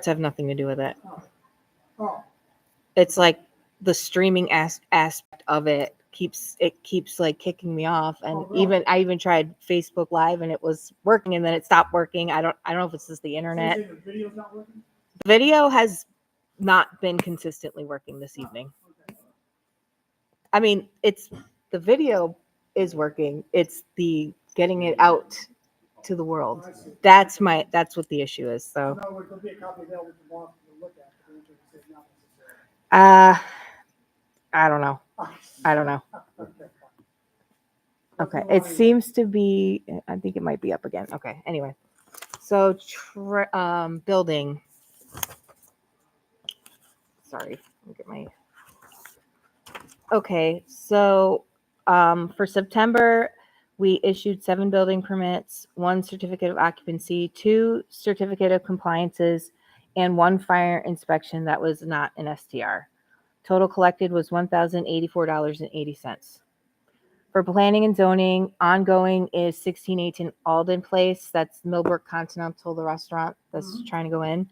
have nothing to do with it. Oh, It's like the streaming aspect of it keeps like kicking me off, and I even tried Facebook Live and it was working and then it stopped working. I don't know if it's just the so you internet. say the video's not working? The video has not been consistently working this evening. Okay. I mean, it's the video is working. It's the getting it out to the world. I see. That's what the issue is. So So, in other words, there'll be a copy available tomorrow to look at, but the answer is not necessarily. I don't know. I don't know. Okay. Okay, it seems to be. I think it might be up again. Okay. Anyway, so building. Sorry, let me get my. Okay, so for September, we issued 7 building permits, 1 certificate of occupancy, 2 certificate of compliances, and 1 fire inspection that was not an STR. Total collected was $1,084.80. For planning and zoning, ongoing is 1618 Alden Place. That's Millbrook Continental, the restaurant that's trying to go in.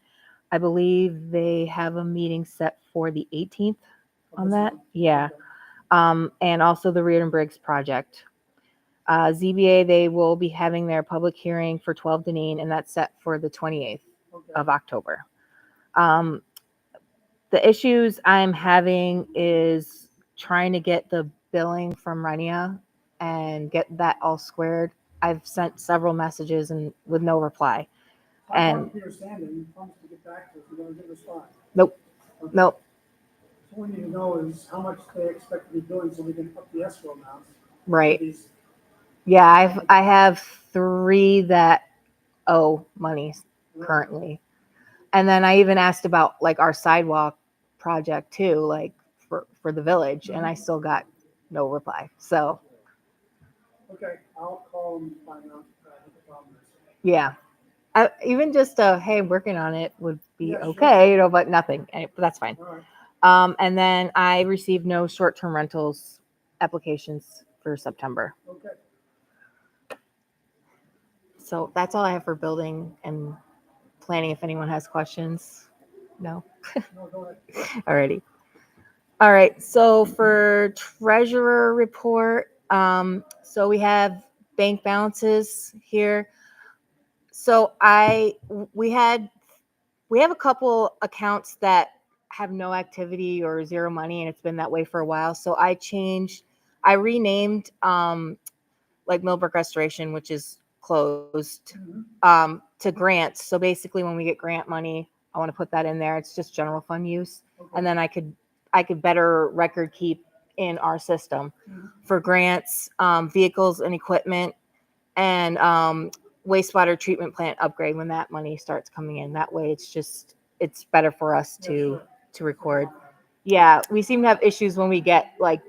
I believe they have a meeting set for the 18th on that. Yeah. And also the Reardon Briggs project. ZBA, they will be having their public hearing for 12 Deneen, and that's set for the 28th of October. The issues I'm having is trying to get the billing from Renia and get that all squared. I've sent several messages and with no reply. And your standing, you promised to get back to us. You're going to give us 5. nope. Okay. Nope. So what we need to know is how much they expect to be doing so we can up the escrow amounts. Right. These, Yeah, I have 3 that owe money currently. And then I even asked about like our sidewalk project too, like for the village, and I still got no reply. So okay, I'll call them and find out what the problem is. yeah, even just hey, working on it would be Yeah, sure. okay, but nothing. But that's fine. All right. And then I received no short-term rentals applications for September. Okay. So that's all I have for building and planning. If anyone has questions, no. No, go ahead. Alrighty. All right. So for treasurer report, so we have bank balances here. So we have a couple accounts that have no activity or 0 money, and it's been that way for a while. So I renamed like Millbrook Restoration, which is closed, to grants. So basically, when we get grant money, I want to put that in there. It's just general fund use, and then I could better record keep in our system for grants, vehicles and equipment, and wastewater treatment plant upgrade when that money starts coming in. That way, it's better for us to record. Yeah, we seem to have issues when we get like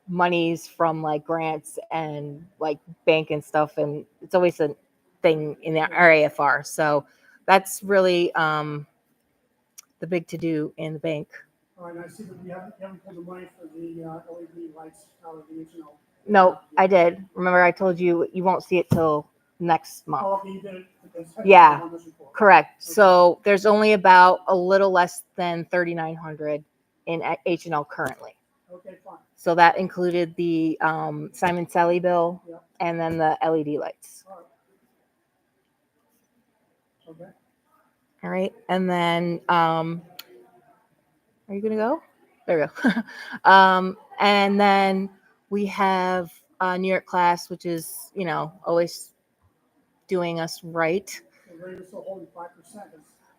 monies from like grants and like bank and stuff, and it's always a thing in our AFR. So that's really the big to do in the bank. All right, I see that you haven't pulled the money for the LED lights out of the original. No, I did. Remember, I told you won't see it till next month. Oh, okay, you did it. Yeah, on this report. correct. So there's only about a little less than 3,900 in H&L currently. Okay, fine. So that included the Simon Selly bill and then the LED lights. All right. Okay. All right. And then, are you going to go? There we go. And then we have New York class, which is, always doing us right. The rate is still holding 5%. That's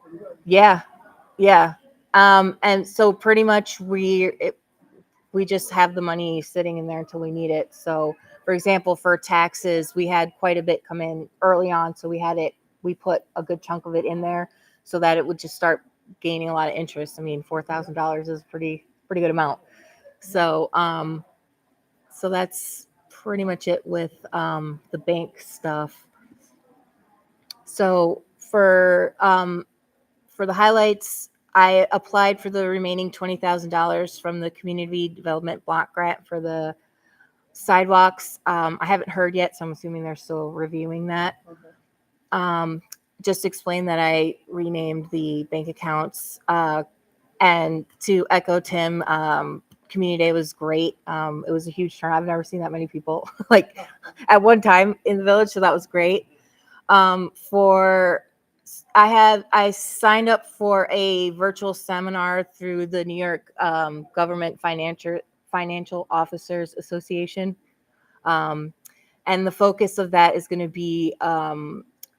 pretty good. Yeah. Yeah. And so pretty much we just have the money sitting in there until we need it. So for example, for taxes, we had quite a bit come in early on. So we put a good chunk of it in there so that it would just start gaining a lot of interest. I mean, $4,000 is a pretty good amount. So, so that's pretty much it with the bank stuff. So for the highlights, I applied for the remaining $20,000 from the community development block grant for the sidewalks. I haven't heard yet, so I'm assuming th're still reviewing that. Okay. just explain that I renamed the bank accounts. And to echo Tim, Community Day was great. It was a huge turn. I've never seen that many people like at one time in the village, so that was great. For I signed up for a virtual seminar through the New York Government Financial Officers Association. Um, and the focus of that is going to be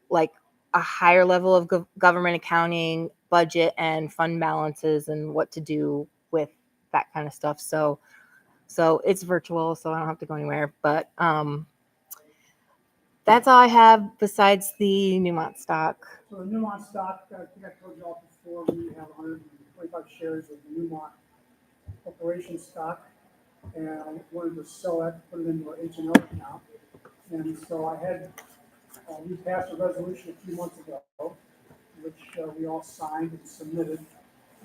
like a higher level of government accounting, budget, and fund balances, and what to do with that kind of stuff. So it's virtual, so I don't have to go anywhere. But that's all I have besides the Newmont stock. So the Newmont stock, I think I told you all before, we have 125 shares of the Newmont Corporation stock, and I wanted to sell that, put it into our H&O account. And so we passed a resolution a few months ago, which we all signed and submitted,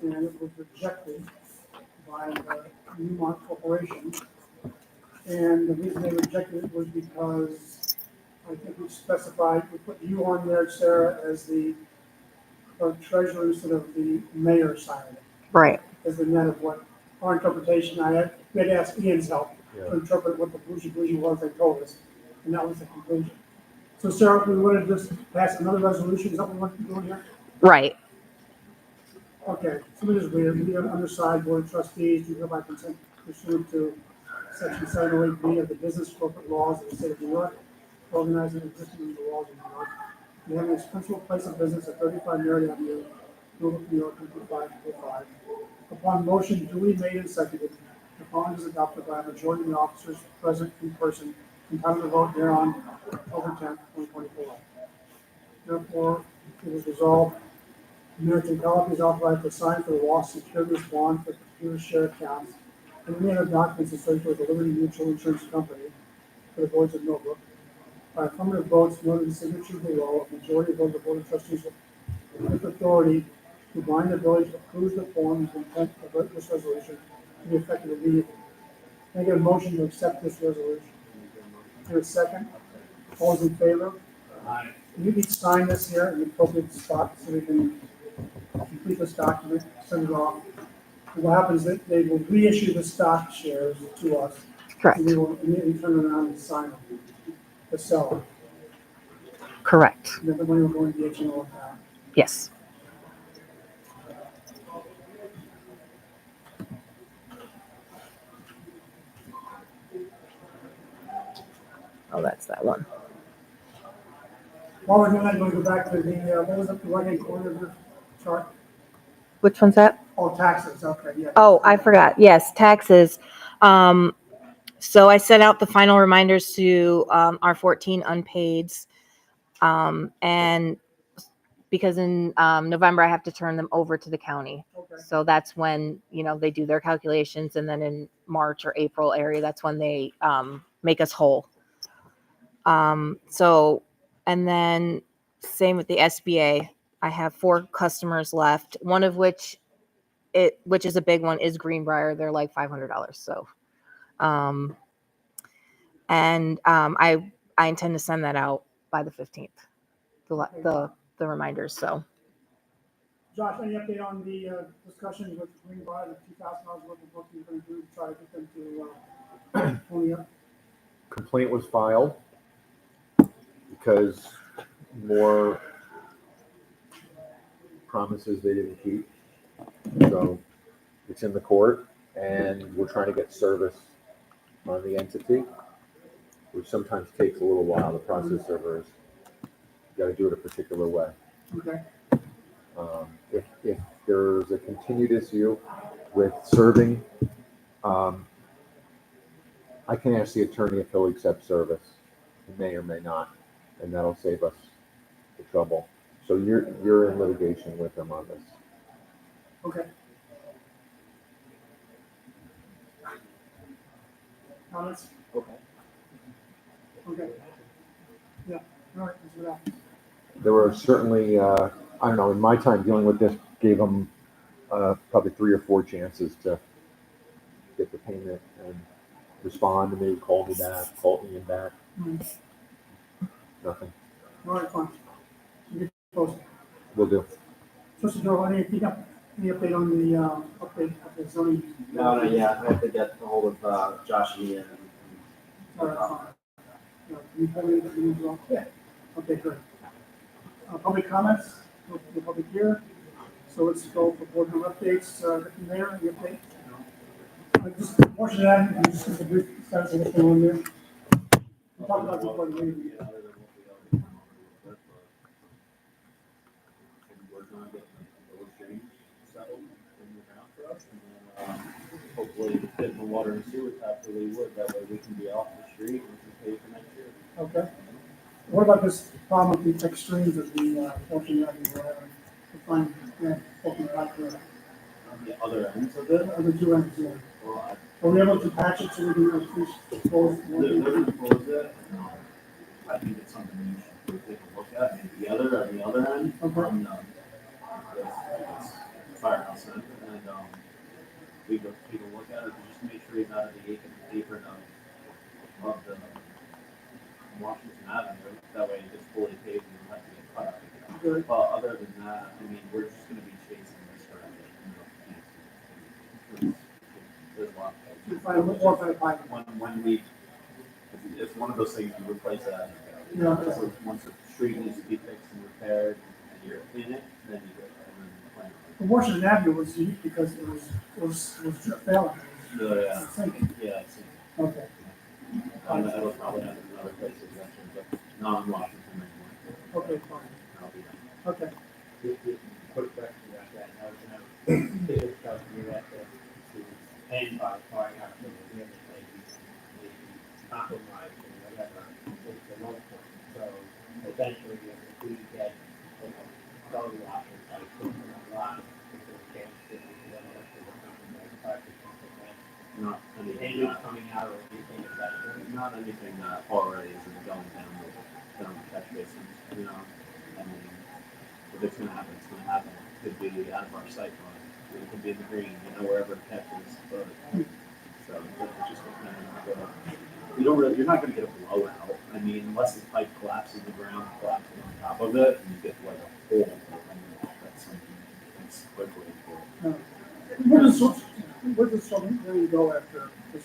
and it was rejected by the Newmont Corporation. And the reason they rejected it was because I think we specified, we put you on there, Sarah, as the treasurer instead of the mayor signing it. Right. As the net of what our interpretation, we had to ask Ian's help to interpret what the bougie was they told us, and that was the conclusion. So Sarah, we wanted to just pass another resolution, is that what we want to do here? Right. Okay, so let me just read it. The undersigned board of trustees do hereby consent pursuant to section 708B of the business corporate laws of the state of New York, organizing and distributing the laws of New York. We have its principal place of business at 35 Merritt Avenue, Millbrook, New York, 22505. Upon motion duly made and seconded, the following is adopted by a majority of the officers present in person entitled to vote thereon October 10th, 2024. Therefore, it is resolved, American College is authorized to sign for the loss securities bond for computer share accounts and any other documents associated with the Liberty Mutual Insurance Company for the boards of Millbrook. By affirmative votes, noted in the signature below, a majority of the board of trustees with authority to bind the village approves the form and intent of this resolution to be effective immediately. Can I get a motion to accept this resolution? In a second, all those in favor? Aye. You need to sign this here in the appropriate spot so we can complete this document, send it off. And what happens is they will reissue the stock shares to us. Correct. And we will immediately turn around and sign them to sell them. Correct. And then the money will go into the H&O account. Yes. Oh, that's that one. While we're doing that, I'm going to go back to the, what was up the right-hand corner of the chart? Which one's that? Oh, taxes, okay, yeah. Oh, I forgot. Yes, taxes. So I sent out the final reminders to our 14 unpaids. And because in November I have to turn them over to the county. Okay. So that's when, they do their calculations. And then in March or April area, that's when they make us whole. And then same with the SBA. I have 4 customers left, one of which is a big one, is Greenbrier. They're like $500. So, I intend to send that out by the 15th, the reminders. So, Josh, any update on the discussion with Greenbrier, the $2,000 worth of work you're going to do to try to get them to pony up? Complaint was filed because more promises they didn't keep. So it's in the court, and we're trying to get service on the entity, which sometimes takes a little while. The process servers, you got to do it a particular way. Okay. If there's a continued issue with serving, I can ask the attorney if he'll accept service. He may or may not, and that'll save us the trouble. So you're in litigation with him on this. Okay. Comments? Okay. Okay. Yeah, all right, that's what happens. There were certainly, I don't know, in my time dealing with this, gave them probably 3 or 4 chances to get the payment and respond to me, call me back, call Ian back. Mm-hmm. Nothing. All right, fine. posted. Will do. Trustee Doral, any update on the, update of the zoning? No, not yet. I have to get a hold of Josh and Ian. All right, fine. Can you tell me that you as well? Yeah. Okay, great. Public comments, no public here. So let's go for board member updates. Deputy Mayor, any update? Just a portion of that, and just a brief status of what's going on there. We'll talk about it before the meeting. Working on getting the exchange settled in the ground for us, and then hopefully get the water and sewer tap for Leewood. That way we can be off the street and we can pay for next year. Okay. What about this problem with the extremes of the portion that we were having to find, open back there? On the other ends of it, Other two ends, yeah. well, Are we able to patch it so we can increase both? they're going to close it. I think it's something we should take a look at. Maybe the other on the other end. Okay. On firehouse end, and we go take a look at it, just make sure he's out of the apron of the Washington Avenue. That way it gets fully paved and you don't have to get cut up again. Good. But other than that, I mean, we're just gonna be chasing this for a bit. There's a lot. To find more by pipe. When we, it's one of those things you replace that. Yeah. So once the street needs to be fixed and repaired and you're in it, then you go and then you plan. The Washington Avenue was unique because it was failing. Yeah, Sinking. yeah, it's, Okay. that'll probably happen in other places eventually, but not in Washington anymore. Okay, fine. That'll be done. Okay. Quick question about that, I was gonna, this tells me that the end by far out to the other places, the compromise or whatever, is the low point. So eventually, if we get, solar washers, like putting them on line, if there's a chance to, whatever, to the compromise project, something like Not that. anything, Anything coming out or anything of that sort. not anything that already is going down the catch basins, you know? I mean, if it's gonna happen, it's gonna happen. It could be out of our sight line, it could be in the green, you know, wherever it catches, but, so, it's just depending on you don't really, you're not gonna get a blowout. I mean, unless the pipe collapses in the ground, collapses on top of it, and you get like a hole. I mean, that's something that's quickly. Where does something go after this,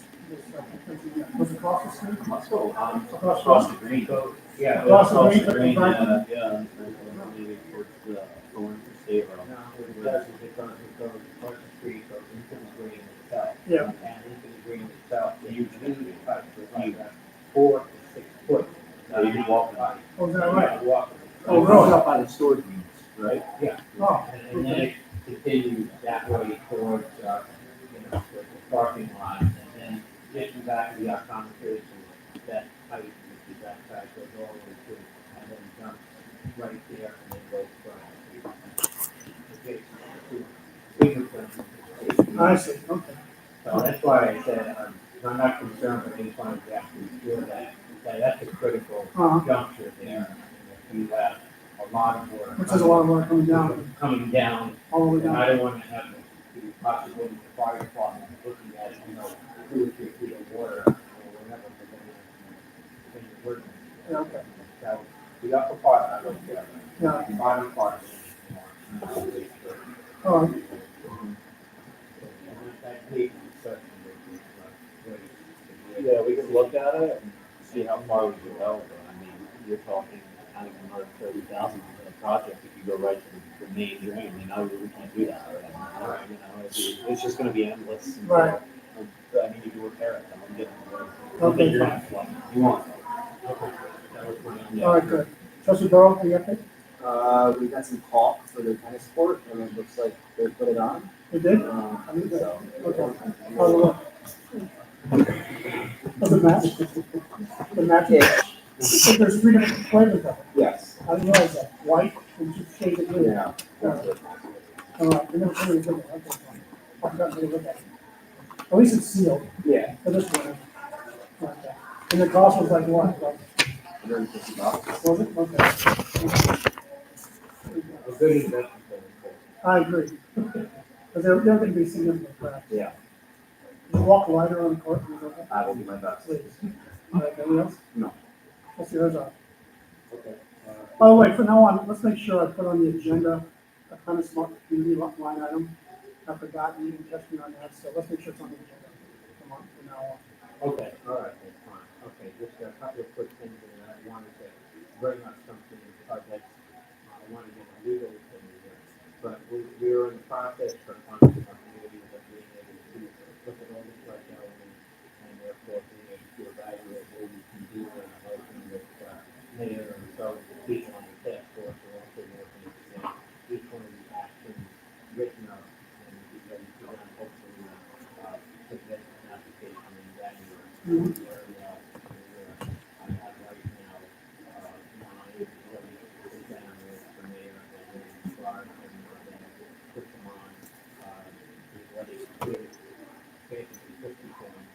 was it across the street? Let's go, Across the green. So, yeah. Across the green, Yeah, maybe towards the Thorn State Road. No, what it does is it goes across the street, goes into the green itself. Yeah. And into the green itself, the usually cut with like a 4 to 6 foot. You can walk pipe. Oh, is that right? Walk. Oh, really? Up by the storage units, right? Yeah. Oh, And then it continues that way towards, the parking lot, and then getting back to the optometrist, and that height, which is that side, goes all the way to, and then jumps right there, and then goes from, I see, okay. So that's why I said, I'm not concerned, but I just wanted to actually feel that that's a critical Uh-huh. juncture there. And if you have a lot of work. Which is a lot of work coming down, Coming down, all the way and I down. don't want to have the possibility of the fire department looking at, 2 or 3 feet of water or whatever, but then you're working. Yeah, okay. So the upper part, I don't care. Yeah. The bottom part. All right. Yeah, we can look at it and see how far we can go, but I mean, you're talking kind of another 30,000 for the project if you go right to the main drain, we can't do that, right? You know, it's just gonna be endless. And, Right. I mean, you can repair it, I'm getting Okay. you're gonna flood. You want. All right, good. Trustee Burrow, any update? We got some caulk for the tennis court, and it looks like they put it on. You did? So. Okay. Oh, look. Oh, the match? The match? There's 3 different flavors of it. Yes. I didn't realize that. White and just shaded blue. Yeah. That's it. All right, we never really looked at it. Okay, fine. I forgot to look at it. At least it's sealed Yeah. for this one. Okay. And the cost was like what? Like, $150. was it? Okay. A good investment. I agree. Because they're going to be significant cracks. Yeah. You walk wider on the court. Okay. I will do my best. Please. All right, anything else? No. Let's see yours out. Okay. By the way, from now on, let's make sure I put on the agenda a kind of smart community line item. I forgot, you didn't catch me on that, so let's make sure it's on the agenda from now on. Okay, all right, that's fine. Okay, just a couple of quick things that I wanted to bring up something, that's, I want to get a legal opinion here. But we're in the process for one of our communities of being able to look at all the flood elements and therefore being able to evaluate what we can do and working with, mayor and so people on the task force are also working to get each one of these actions written up and be ready to then hopefully, submit an application in January. Where, I have right now, mine ready to sit down with the mayor and then Clark and then put them on, he's ready to do basically 50 points.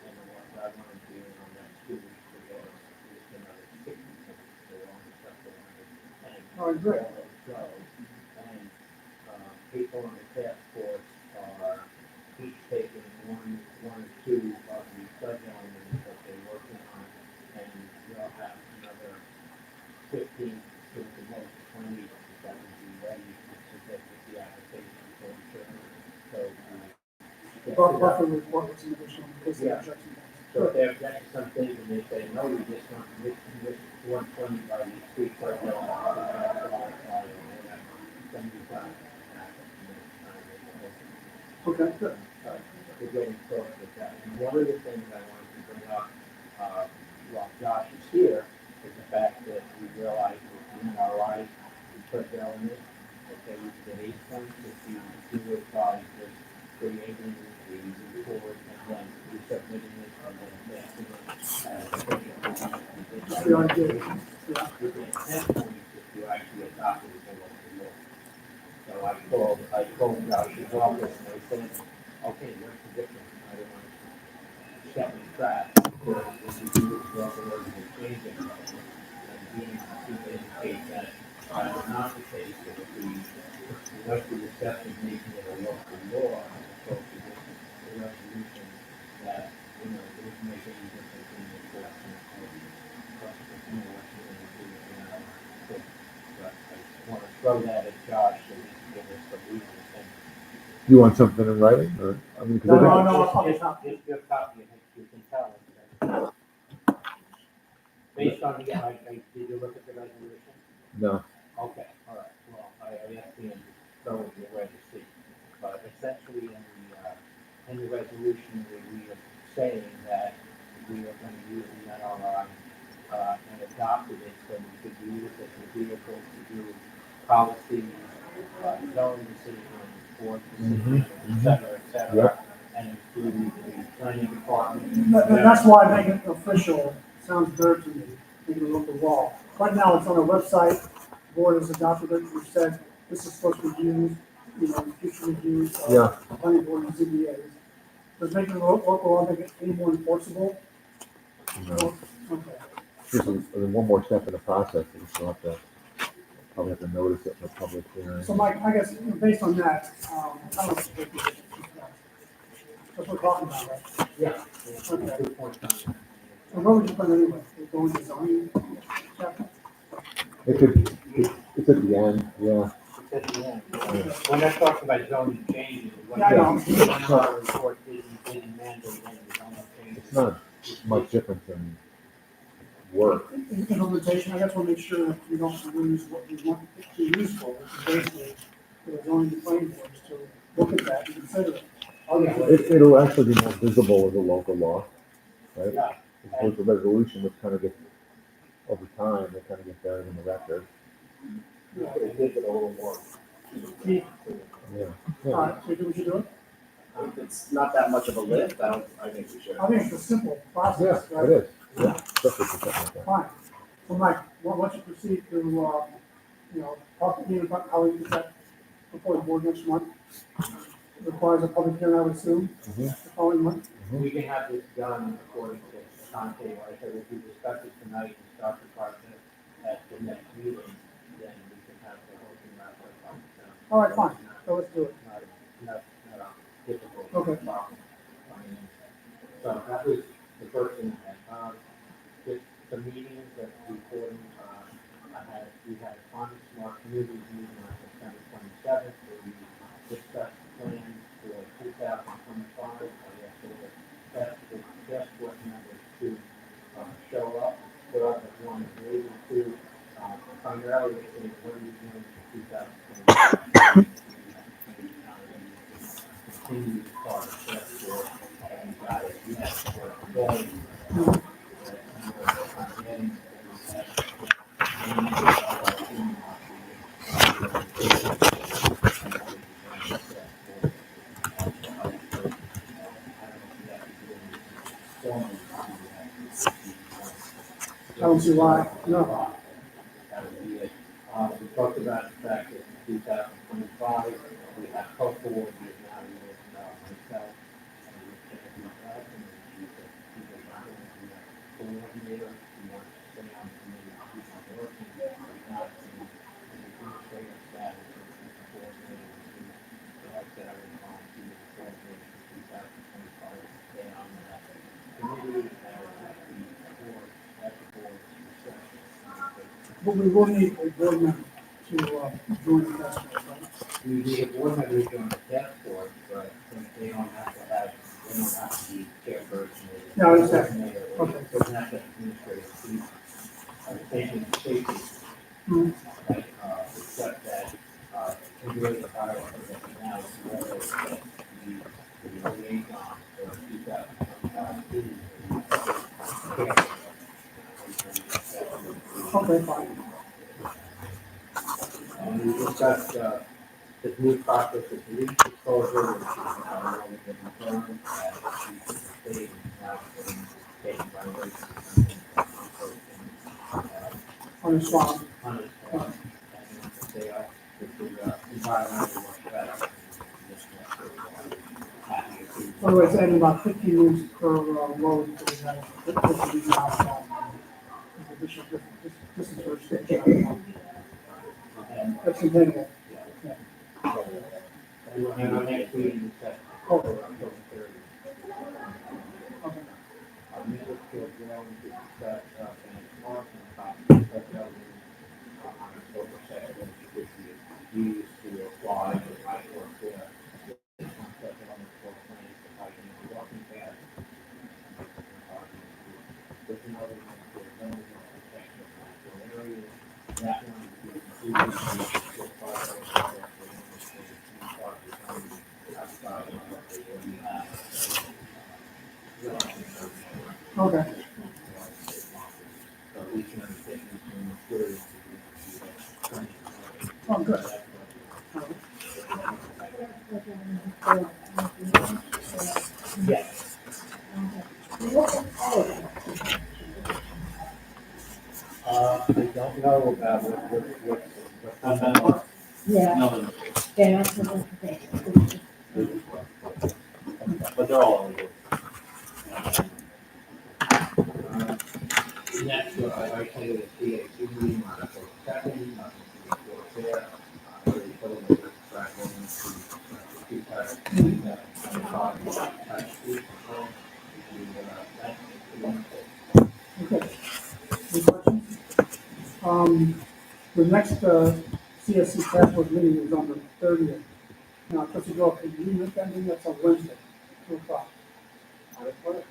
And then what I want to do on that 2 weeks to get us is another 60 points, so all the stuff that I and All right, great. go. And, people on the task force are each taking one or two of the flood elements that they're working on, and they'll have another 15 to the most 20 that would be ready to submit with the application for insurance. So, Buffer report with some additional, because Yeah. objection. so if they're objecting something and they say, no, we just want this 120 by these 3 flood elements, then we've got Okay, good. we're getting close with that. And one of the things I wanted to bring up, while Josh is here, is the fact that we realized with the NRI, we put element, okay, we can get 8 points if you do it by just creating the report and then resubmitting it and then passing it. That's the idea. Yeah. You get 10 points if you actually adopted it in local law. So I called Josh's office and they said, okay, what's the difference? I don't want to set me trap. If you do this local laws and change it, and being to indicate that is not the case, that if we must be accepting making it a local law, as opposed to just a resolution that, doesn't make any difference in the enforcement of what you're going to do. But I want to throw that at Josh so he can give us some legal opinion. You want something in writing, or, I mean, because No, I'll Just your copy, and you can tell us that. Based on the, did you look at the resolution? no, Okay, all right, well, I asked Ian to throw it your way to see. But essentially in the resolution, we are saying that we are going to use the NRI, and adopted it so we could use it as a vehicle to do policies, zoning decisions, board decisions, et cetera, Yep. and including the planning department. That's why I make it official, sounds good to me, make it a local law. Right now, it's on our website, board has adopted it, we said this is supposed to be used, future reviews, Yeah. planning board and ZBAs. Does making it local law make it any more enforceable? no. Okay. This is one more step in the process, we still have to, probably have to notice it for public hearing. So Mike, I guess, based on that, I don't know. That's what we're talking about, right? Yeah. Okay. Good point. And where would you put it anyway? We're going to zoning chapter? It's at the end, yeah. It's at the end. We're not talking about zoning changes. Yeah, I know. Our report didn't mandate any zoning changes. It's not much different than work. Implementation, I guess we'll make sure that we don't lose what we want it to be used for, which is basically for the zoning and planning boards to look at that and consider it. Oh, yeah. It'll actually be more visible as a local law, right? Yeah. As opposed to resolution, which kind of gets, over time, they kind of get buried in the record. Yeah. It gives it a little more. Keith, Yeah. all right, so we should do it? It's not that much of a lift, I think we should. I think it's a simple Yeah, process, it right? is, yeah, especially for something like that. Fine. So Mike, why don't you proceed to, talk to me about how we get that before the board next month? Requires a public hearing, I would assume, Mhm. the following month. We can have this done according to the timetable. I said, if we discuss it tonight and start the process at the next meeting, then we can have the whole thing wrapped up. All right, fine, so let's do it. Not a difficult Okay. problem. So that was the first thing. Just the meetings that we put, I we had a climate smart community meeting on September 27th, where we discussed plans for 2025. I asked all the task force members to show up, put up as one is able to, primarily they say, what are you doing in 2025? Continue to start a task force, and you got it, you have to work together. I don't see why, no. That would be it. We talked about the fact that in 2025, we have co-coordinators now with myself and with Kathy Black, and she's a coordinator. We want to stay on the committee, keep on working. We've not seen an administrative status and coordinator. So I said I would volunteer to coordinate for 2025 to stay on that committee as the board, at the board's discretion. But we will need a board member to join the task force, right? We need a board member to join the task force, but they don't have to have, they don't have to be chairperson. Yeah, I understand. Okay. It doesn't have to administrative piece. Same in safety, Hmm. right, except that, in the way the fire organization now, it's whether it's that the liaison or 2025. Okay, fine. And we discussed, the new process of leak exposure, which is, only been confirmed, we stayed now, taken by rates. On the swamp. On it, and they are, environmental work better. By the way, it's adding about 15 units per load that we have. 50 now. This is for station. That's inevitable. And our next meeting is set for October 30th. Okay. Our Millbrook field going to discuss, and Mark and Tom, but on October 2nd, which we use to apply the high work there. Walking path. There's another one for zoning and protection of natural areas. That one is included in the fire. Outside of what they already have. Okay. So we can take this one through. Oh, good. Yes. I don't know about what. Yeah, No, yeah, that's what I'm saying. but they're all illegal. Next, I tell you the CAC meeting on October 2nd, nothing to report there. Already put in the track going to 2025 tax week. Okay. Any questions? The next CSC task force meeting is on the 30th. Now, Trustee Doyle, can you make that meeting? That's on Wednesday, 2 o'clock.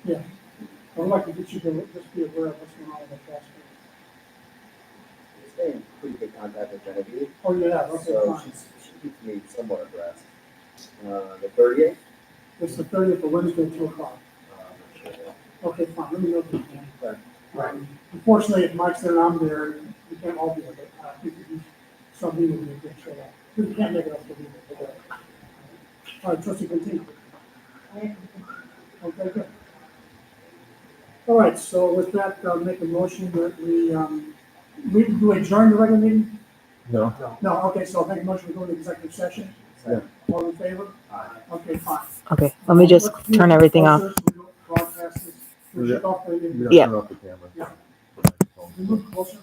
Yeah. I would like to get you to just be aware of what's going on with the task force. Stay in pretty good contact with Genevieve, Oh, yeah, okay, so fine. she keeps me somewhat abreast. The 30th? It's the 30th of Wednesday, 2 o'clock. Sure. Okay, fine, let me know if you can. Right. Unfortunately, if Mike's there and I'm there, we can't all be there, but I think if you, somebody would be a good show up. We can't make it up to be there. All right, Trustee, continue. Okay, good. All right, so with that, I'll make a motion that we do adjourn the regular meeting? No? No, okay, so I'll make a motion to go into executive session. Yeah. All in favor? Okay, fine. Okay, let me just Let's move turn everything off. closer so we don't broadcast this. We shut off the- You gotta Yeah. turn off the camera. Yeah. We move closer.